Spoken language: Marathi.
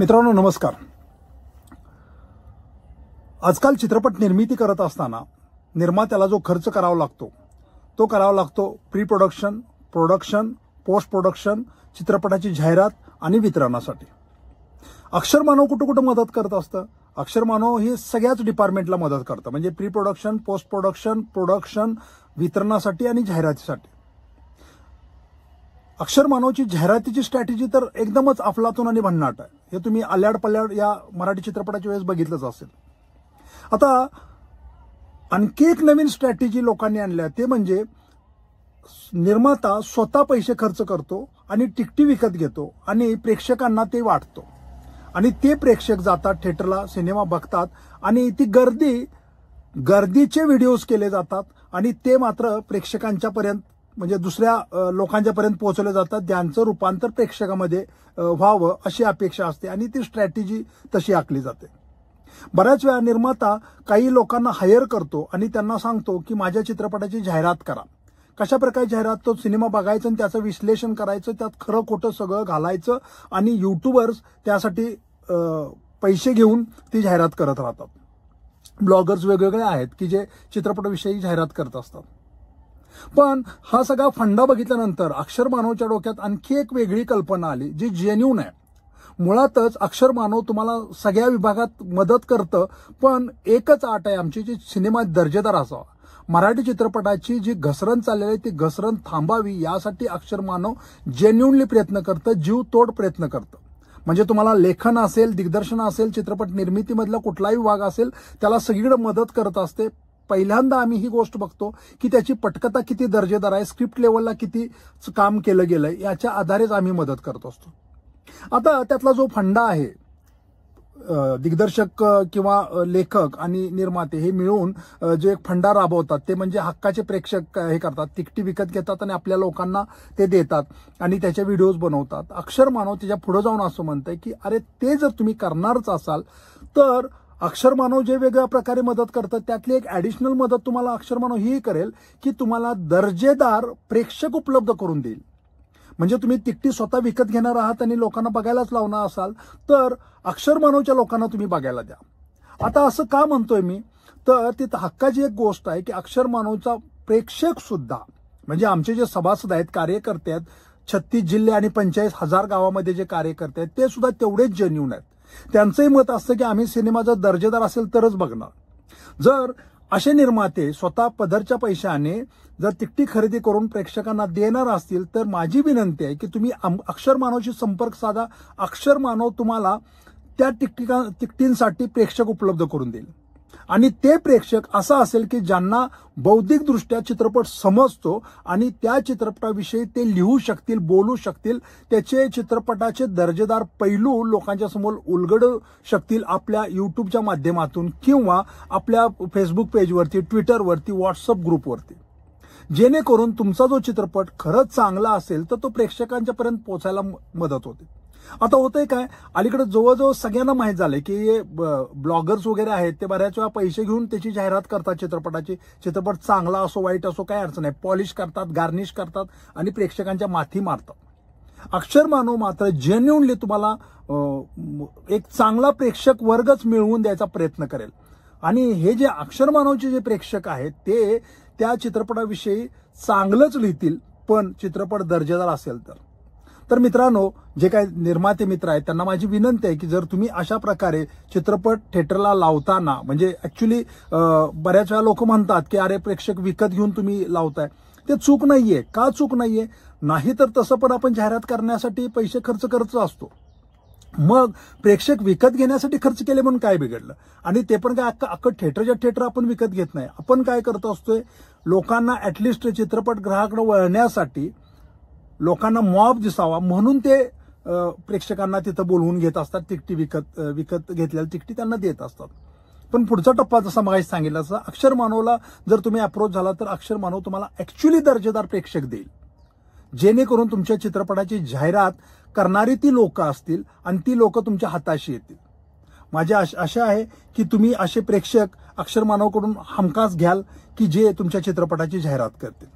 मित्रांनो नमस्कार। आजकाल चित्रपट निर्मिती करत असताना निर्मात्याला जो खर्च करावा लागतो तो करावा लागतो pre production, production, post production, चित्रपटाची जाहिरात आणि वितरणासाठी। अक्षर मानव कुठे मदत करत असतं। अक्षर मानव हे सगळ्याच डिपार्टमेंटला मदत करतं, म्हणजे pre production, post production, production, वितरणासाठी आणि जाहिरातीसाठी। अक्षर मानवची जाहिरातीची स्ट्रॅटेजी तर एकदमच अफलातून आणि भन्नाट आहे। हे तुम्ही आल्याड पल्याड या मराठी चित्रपटाच्या वेळेस बघितलंच असेल। आता आणखी एक नवीन स्ट्रॅटेजी लोकांनी आणल्या, ते म्हणजे निर्माता स्वतः पैसे खर्च करतो आणि तिकिटे विकत घेतो आणि प्रेक्षकांना ते वाटतो आणि ते प्रेक्षक जातात थिएटरला, सिनेमा बघतात आणि ती गर्दीचे व्हिडिओज केले जातात आणि ते मात्र प्रेक्षकांच्या पर्यंत म्हणजे दुसऱ्या लोकांच्या पर्यंत पोहोचवले जातात, ज्यांचं रूपांतर प्रेक्षकामध्ये व्हावं अशी अपेक्षा असते आणि ती स्ट्रॅटेजी तशी आखली जाते। बऱ्याच वेळा निर्माता काही लोकांना हायर करतो आणि त्यांना सांगतो की माझ्या चित्रपटाची जाहिरात करा। कशा प्रकारे जाहिरात? तो सिनेमा बघायचं आणि त्याचं विश्लेषण करायचं, त्यात खरं खोटं सगळं घालायचं आणि युट्यूबर्स त्यासाठी पैसे घेऊन ती जाहिरात करत राहतात। ब्लॉगर्स वेगवेगळे आहेत की जे चित्रपटाविषयी जाहिरात करत असतात। पण हा सगळा फंडा बघितल्यानंतर अक्षर मानवच्या डोक्यात आणखी एक वेगळी कल्पना आली जी जेन्युइन आहे। मुळातच अक्षर मानव तुम्हाला सगळ्या विभागात मदत करतं, पण एकच आट आहे आमची, जी सिनेमा दर्जेदार असावा। मराठी चित्रपटाची जी घसरण चाललेली आहे ती घसरण थांबावी यासाठी अक्षर मानव जेन्युइनली प्रयत्न करतं, जीव तोड प्रयत्न करतं। म्हणजे तुम्हाला लेखन असेल, दिग्दर्शन असेल, चित्रपट निर्मितीमधला कुठलाही विभाग असेल त्याला सगळीकडे मदत करत असते। पहिल्यांदा आम्ही ही गोष्ट बघतो की त्याची पटकथा किती दर्जेदार आहे, स्क्रिप्ट लेवलला किती काम केलं गेलंय, याच्या आधारेच आम्ही मदत करत असतो। आता त्यातला जो फंडा आहे, दिग्दर्शक किंवा लेखक आणि निर्माते हे मिळून जे एक फंडा राबवतात ते म्हणजे हक्काचे प्रेक्षक हे करतात, तिकिटे विकत घेतात आणि आपल्या लोकांना ते देतात आणि त्याचे व्हिडिओज बनवतात। अक्षर मानव त्याच्या पुढे जाऊन असं म्हणतंय की अरे ते जर तुम्ही करणारच असाल तर अक्षर मानव जे वेगळ्या प्रकारे मदत करतात त्यातली एक ऍडिशनल मदत तुम्हाला अक्षर मानव ही करेल की तुम्हाला दर्जेदार प्रेक्षक उपलब्ध करून देईल। म्हणजे तुम्ही तिकिटे स्वतः विकत घेणार आहात आणि लोकांना बघायलाच लावणार असाल तर अक्षर मानवच्या लोकांना तुम्ही बघायला द्या। आता असं का म्हणतोय मी, तर ती हक्काची एक गोष्ट आहे की अक्षर मानवचा प्रेक्षक सुद्धा म्हणजे आमचे जे सभासद आहेत, कार्यकर्ते आहेत, 36 जिल्हे आणि 45,000 गावामध्ये जे कार्यकर्ते आहेत ते सुद्धा तेवढेच जेन्युइन आहेत। त्यांचंही मत असतं की आम्ही सिनेमा जर दर्जेदार असेल तरच बघणार। जर असे निर्माते स्वतः पदरच्या पैशाने जर तिकिटे खरेदी करून प्रेक्षकांना देणार असतील तर माझी विनंती आहे की तुम्ही अक्षर मानवशी संपर्क साधा। अक्षर मानव तुम्हाला त्या तिकिटींसाठी प्रेक्षक उपलब्ध करून देईल आणि ते प्रेक्षक असा असेल की ज्यांना बौद्धिकदृष्ट्या चित्रपट समजतो आणि त्या चित्रपटाविषयी ते लिहू शकतील, बोलू शकतील, त्याचे चित्रपटाचे दर्जेदार पैलू लोकांच्या समोर उलगडू शकतील आपल्या युट्यूबच्या माध्यमातून किंवा आपल्या फेसबुक पेजवरती, ट्विटरवरती, व्हॉट्सअप ग्रुपवरती, जेणेकरून तुमचा जो चित्रपट खरंच चांगला असेल तर तो प्रेक्षकांच्या पर्यंत पोहोचायला मदत होते। आता होतंय काय, अलीकडे जवळजवळ सगळ्यांना माहीत झालंय की ब्लॉगर्स वगैरे आहेत ते बऱ्याच वेळा पैसे घेऊन त्याची जाहिरात करतात चित्रपटाची। चित्रपट चांगला असो वाईट असो काही अडचण नाही, पॉलिश करतात, गार्निश करतात आणि प्रेक्षकांच्या माथी मारतात। अक्षर मानव मात्र जेन्युइनली तुम्हाला एक चांगला प्रेक्षक वर्गच मिळवून द्यायचा प्रयत्न करेल आणि हे जे अक्षर मानवचे जे प्रेक्षक आहेत ते त्या चित्रपटाविषयी चांगलंच लिहितील, पण चित्रपट दर्जेदार असेल तर मित्रांनो, जे काही निर्माते मित्र आहेत त्यांना माझी विनंती आहे की जर तुम्ही अशा प्रकारे चित्रपट थिएटरला लावताना, म्हणजे ऍक्च्युली बऱ्याच वेळा लोक म्हणतात की अरे प्रेक्षक विकत घेऊन तुम्ही लावताय, ते चूक नाहीये। का चूक नाहीये? नाही तर तसं पण आपण जाहिरात करण्यासाठी पैसे खर्च करत असतो, मग प्रेक्षक विकत घेण्यासाठी खर्च केले म्हणून काय बिघडलं? आणि ते पण काय अख्खं थिएटरच्या थिएटर आपण विकत घेत नाही। आपण काय करत असतोय, लोकांना ऍटलिस्ट चित्रपट ग्राहकाकडे वळण्यासाठी, लोकांना मॉब दिसावा म्हणून ते प्रेक्षकांना तिथं बोलवून घेत असतात, तिकिटे विकत घेतलेल्या तिकिटे त्यांना देत असतात। पण पुढचा टप्पा जसा मगाशी सांगितलं तसं अक्षर मानवला जर तुम्ही अप्रोच झाला तर अक्षर मानव तुम्हाला ऍक्च्युली दर्जेदार प्रेक्षक देईल, जेणेकरून तुमच्या चित्रपटाची जाहिरात करणारी ती लोक असतील आणि ती लोक तुमच्या हाताशी येतील। माझी आशा आहे की तुम्ही असे प्रेक्षक अक्षर मानवकडून हमखास घ्याल की जे तुमच्या चित्रपटाची जाहिरात करतील।